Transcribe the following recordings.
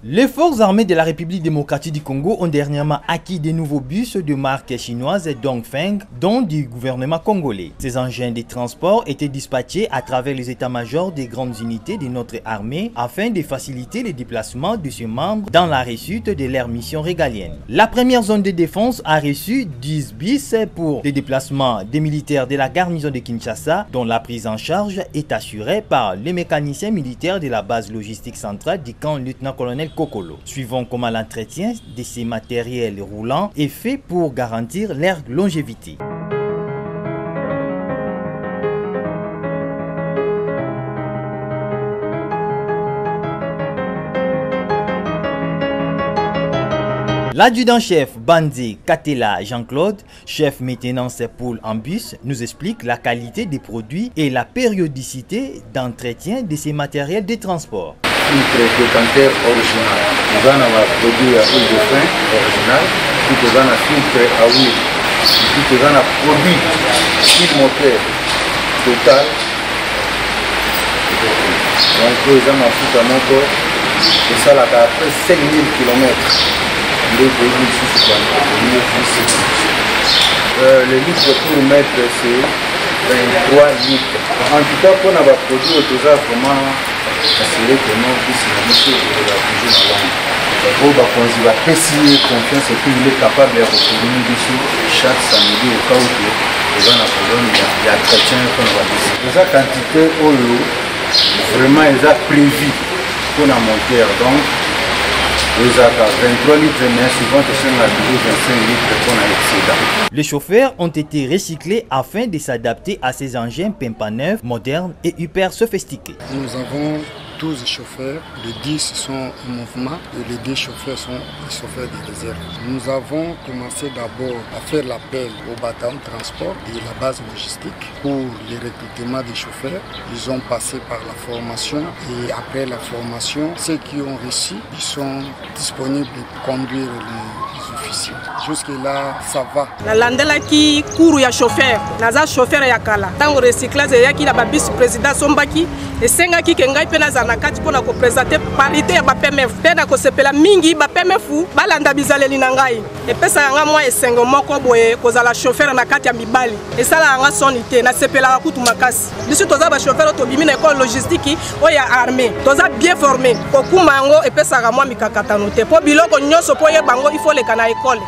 Les forces armées de la République démocratique du Congo ont dernièrement acquis de nouveaux bus de marque chinoise Dongfeng, dont du gouvernement congolais. Ces engins de transport étaient dispatchés à travers les états-majors des grandes unités de notre armée afin de faciliter les déplacements de ses membres dans la réussite de leur mission régalienne. La première zone de défense a reçu 10 bus pour les déplacements des militaires de la garnison de Kinshasa, dont la prise en charge est assurée par les mécaniciens militaires de la base logistique centrale du camp lieutenant-colonel Kokolo. Suivons comment l'entretien de ces matériels roulants est fait pour garantir leur longévité. L'adjudant-chef Bandé Katela Jean-Claude, chef maintenance poule en bus, nous explique la qualité des produits et la périodicité d'entretien de ces matériels de transport. Filtre décanteur original, nous avons produit à huile de frein original, puis nous avons filtre à huile, puis nous avons produit huile moteur total. Donc nous avons tout à moteur, et ça après 5000 km. Le litre pour mettre c'est 23 litres. En tout cas, pour avoir produit tout ça, comment assurer que non, c'est la bouger la langue. Pour confiance et puis il est capable de retourner dessus chaque samedi au cas où il y a un problème, il y a chrétien qu'on va dire. C'est sa quantité au lot, vraiment, ils ont prévu pour la monter. Donc, les chauffeurs ont été recyclés afin de s'adapter à ces engins Pimpa neufs, modernes et hyper sophistiqués. Nous avons 12 chauffeurs, les 10 sont en mouvement et les 2 chauffeurs sont les chauffeurs de réserve. Nous avons commencé d'abord à faire l'appel au bataillon de transport et la base logistique pour le recrutement des chauffeurs. Ils ont passé par la formation et après la formation, ceux qui ont réussi, ils sont disponibles pour conduire les officiers. Jusque-là, ça va. Nalandela ki kuru ya chauffeur, naza chauffeur ya kala. Tango recyclage ya ki na babis président Sombaki, esenga ki kengai pe naza na kati pona ko présenter parité ya ba PMF. Pe na ko sepela mingi ba PMF balanda bizaleli na ngai. Epesa yanga mwa esengo moko boye kozala chauffeur na kati ya mibali. Esala yanga sonité na sepela kutu makasi. Biso toza ba chauffeur to bimi na école logistique oya armée. Toza bien formé. Kokuma yango epesa ga mwa mikakatano te. Po biloko nyonso po ye bango il faut le kana école.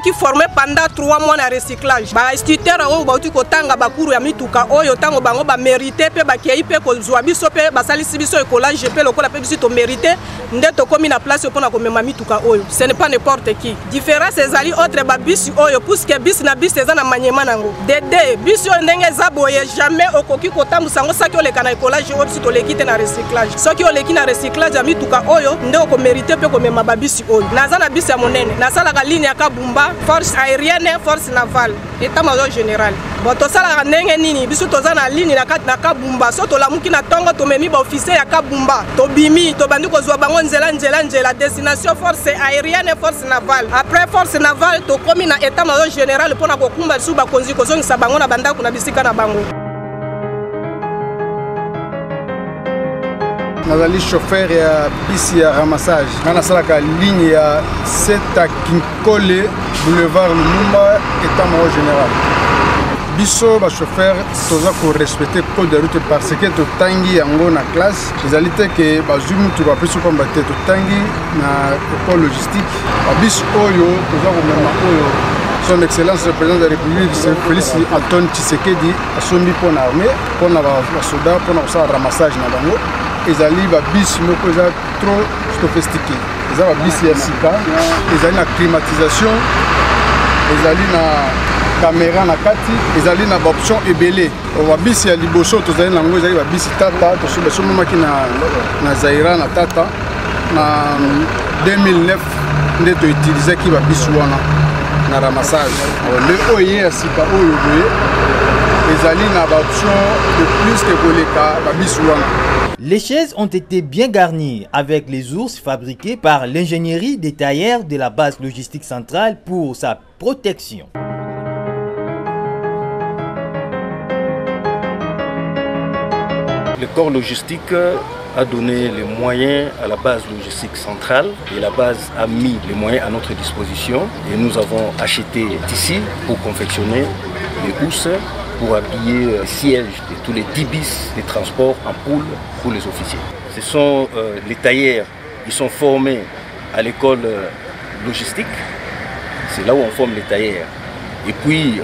Qui formé pendant 3 mois na recyclage. Ba instituteur oyo bauti kotanga bakuru ya mituka oyo tango bango ba mérité pe ba kei pe ko zwa biso pe ba salisi biso écolage pe lokola pe biso to mérité nde to komi na place pona ko mema mituka oyo. Ce n'est pas n'importe qui. Différence ezali autre ba bis oyo puisque bis na bis eza na manyema nango. Dede bis oyo ndenge za boye jamais okoki kotambusa ngo saki oleka na écolage oyo biso to lekite na recyclage. Soki oleki na recyclage ya mituka oyo nde ko mérité pe ko mema ba bis oyo. Naza na bis ya monene. Nasala ka ligne ya Kabumba, force aérienne, force navale, état-major général. Bon, to sala ndenge nini, biso toza na ligne na kati na Kabumba, so to lamuki na tongo to memi ba officier ya Kabumba, to bimi, to bandi ko zwa bango nzela destination force aérienne, force navale. Après force navale to komi na état-major général pona ko kumba su ba konzi ko zongisa bango na banda kuna bisika na bango. Nazali chauffeur ya bisi ya ramassage. Nana salaka ligne ya 7 à Kinkole, boulevard Lumumba, état-major général. Biso ba chauffeur toza ko respecter code de route parce que to tangi yango na classe. Ezali te ke ba zumu to ba pesu komba te to tangi na école logistique. Ba bis oyo toza ko mema oyo son excellence le président de la République Félix Antoine Tshisekedi asombi pour l'armée, pour la soda, pour le ramassage na bango. Ezali ba bis moko eza trop sophistiqué. Ezali ba bis ya sika, ezali na climatisation, ezali na caméra na kati, ezali na option ebele. Ba bis ya liboso tozali nango ezali ba bis tata, to so maki na Zaira na tata na 2009 nde to utiliser ki ba bis wana na ramassage. Le oye ya sika oyo boye ezali na ba option de plus que koleka ba bis wana. Les chaises ont été bien garnies avec les ours fabriqués par l'ingénierie des tailleurs de la base logistique centrale pour sa protection. Le corps logistique a donné les moyens à la base logistique centrale et la base a mis les moyens à notre disposition et nous avons acheté ici pour confectionner les housses, pour habiller les sièges de tous les 10 bis des transports en poule pour les officiers. Ce sont les tailleurs qui sont formés à l'école logistique, c'est là où on forme les tailleurs. Et puis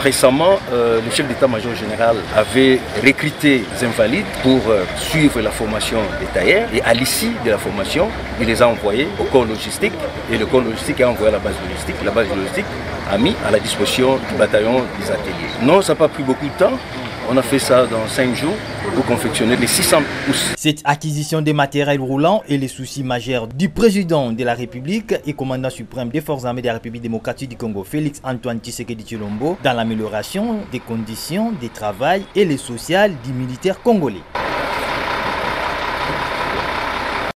récemment, le chef d'état-major général avait recruté des invalides pour suivre la formation des tailleurs et à l'issue de la formation, il les a envoyés au corps logistique et le corps logistique a envoyé à la base logistique. La base logistique a mis à la disposition du bataillon des ateliers. Non, ça n'a pas pris beaucoup de temps. On a fait ça dans 5 jours pour confectionner les 600 housses. Cette acquisition des matériels roulants est le souci majeur du président de la République et commandant suprême des forces armées de la République démocratique du Congo, Félix Antoine Tshisekedi Tshilombo, dans l'amélioration des conditions de travail et les sociales du militaire congolais.